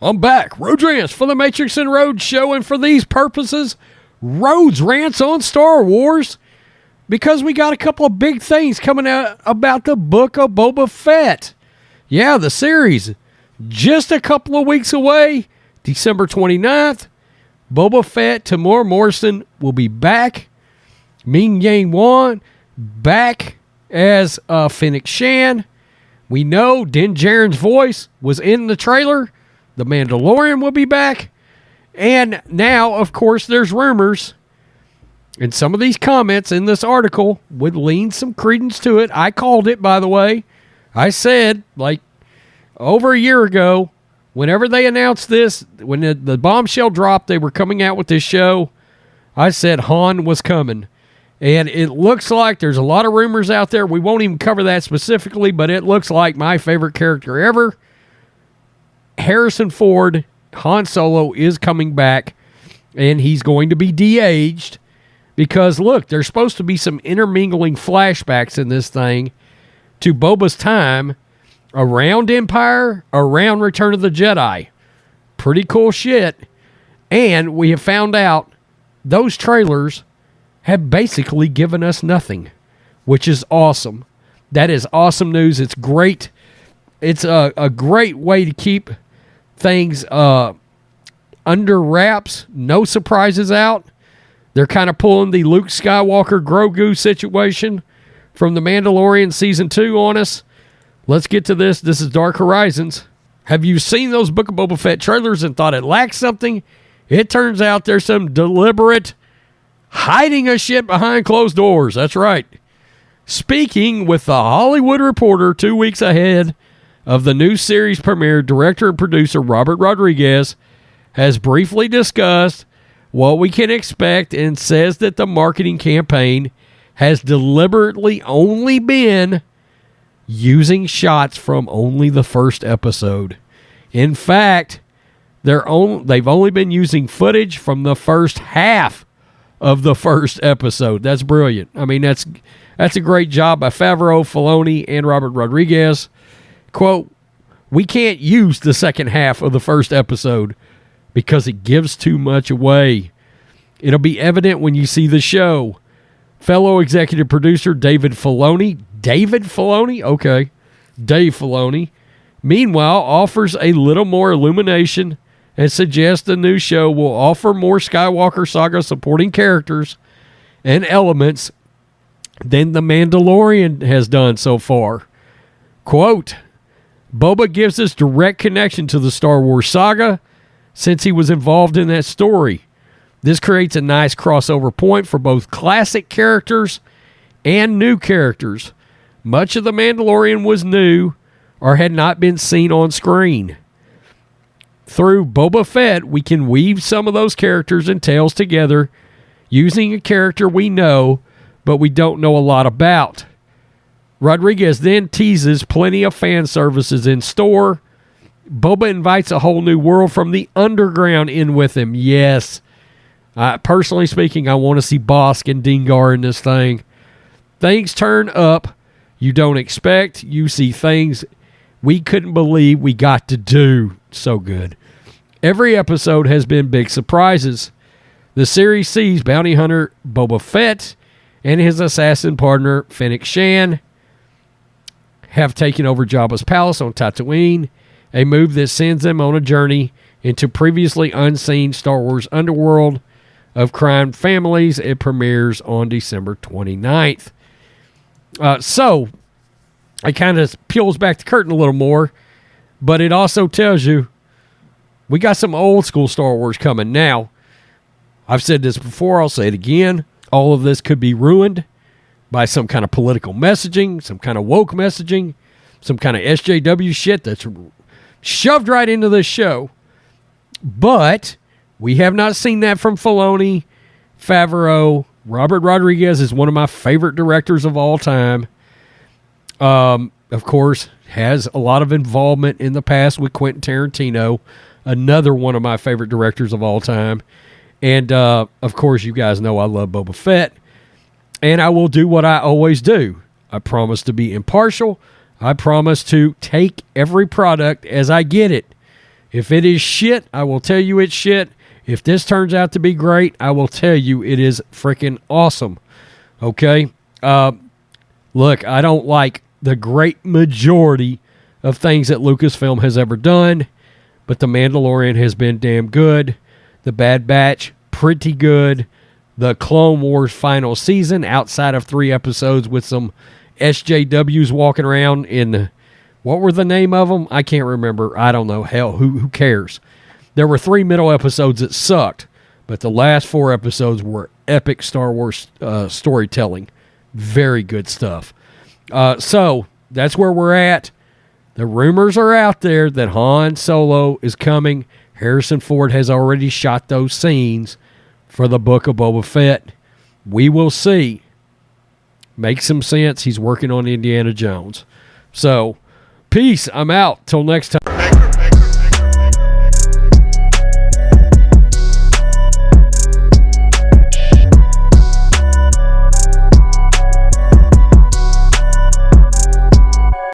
I'm back. Rhodes Rants for the Matrix and Rhodes show, and for these purposes, Rhodes Rants on Star Wars, because we got a couple of big things coming out about the book of Boba Fett. Yeah, the series. Just a couple of weeks away, December 29th, Boba Fett, Tamora Morrison will be back. Ming Yang Wan back as Fennec Shan. We know Din Djarin's voice was in the trailer. The Mandalorian will be back. And now, of course, there's rumors. And some of these comments in this article would lean some credence to it. I called it, by the way. I said, like, over a year ago, whenever they announced this, when the bombshell dropped, they were coming out with this show, I said Han was coming. And it looks like there's a lot of rumors out there. We won't even cover that specifically, but it looks like my favorite character ever, Harrison Ford, Han Solo, is coming back, and he's going to be de-aged because, look, there's supposed to be some intermingling flashbacks in this thing to Boba's time around Empire, around Return of the Jedi. Pretty cool shit. And we have found out those trailers have basically given us nothing, which is awesome. That is awesome news. It's great. It's a great way to keep things under wraps. No surprises out. They're kind of pulling the Luke Skywalker Grogu situation from The Mandalorian Season 2 on us. Let's get to this. This is Dark Horizons. Have you seen those Book of Boba Fett trailers and thought it lacked something? It turns out there's some deliberate hiding of shit behind closed doors. That's right. Speaking with The Hollywood Reporter 2 weeks ahead of the new series premiere, director and producer Robert Rodriguez has briefly discussed what we can expect and says that the marketing campaign has deliberately only been using shots from only the first episode. In fact, they've only been using footage from the first half of the first episode. That's brilliant. I mean, that's a great job by Favreau, Filoni, and Robert Rodriguez. Quote, "We can't use the second half of the first episode because it gives too much away. It'll be evident when you see the show." Fellow executive producer David Filoni, okay, Dave Filoni, meanwhile, offers a little more illumination and suggests the new show will offer more Skywalker saga supporting characters and elements than The Mandalorian has done so far. Quote, "Boba gives us direct connection to the Star Wars saga since he was involved in that story. This creates a nice crossover point for both classic characters and new characters. Much of The Mandalorian was new or had not been seen on screen. Through Boba Fett, we can weave some of those characters and tales together using a character we know, but we don't know a lot about." Rodriguez then teases plenty of fan services in store. Boba invites a whole new world from the underground in with him. Yes. Personally speaking, I want to see Bosk and Dengar in this thing. Things turn up you don't expect. You see things we couldn't believe we got to do. So good. Every episode has been big surprises. The series sees bounty hunter Boba Fett and his assassin partner Fennec Shan have taken over Jabba's palace on Tatooine, a move that sends them on a journey into previously unseen Star Wars underworld of crime families. It premieres on December 29th. So, it kind of peels back the curtain a little more, but it also tells you we got some old school Star Wars coming. Now, I've said this before, I'll say it again. All of this could be ruined by some kind of political messaging, some kind of woke messaging, some kind of SJW shit that's shoved right into this show. But we have not seen that from Filoni, Favreau. Robert Rodriguez is one of my favorite directors of all time. Of course, has a lot of involvement in the past with Quentin Tarantino, another one of my favorite directors of all time. And, of course, you guys know I love Boba Fett. And I will do what I always do. I promise to be impartial. I promise to take every product as I get it. If it is shit, I will tell you it's shit. If this turns out to be great, I will tell you it is freaking awesome. Okay? Look, I don't like the great majority of things that Lucasfilm has ever done, but The Mandalorian has been damn good. The Bad Batch, pretty good. The Clone Wars final season, outside of 3 episodes with some SJWs walking around in, what were the name of them? I can't remember. I don't know. Hell, who cares? There were 3 middle episodes that sucked, but the last 4 episodes were epic Star Wars storytelling. Very good stuff. So that's where we're at. The rumors are out there that Han Solo is coming. Harrison Ford has already shot those scenes for the Book of Boba Fett. We will see. Makes some sense. He's working on Indiana Jones. So, peace. I'm out. Till next time.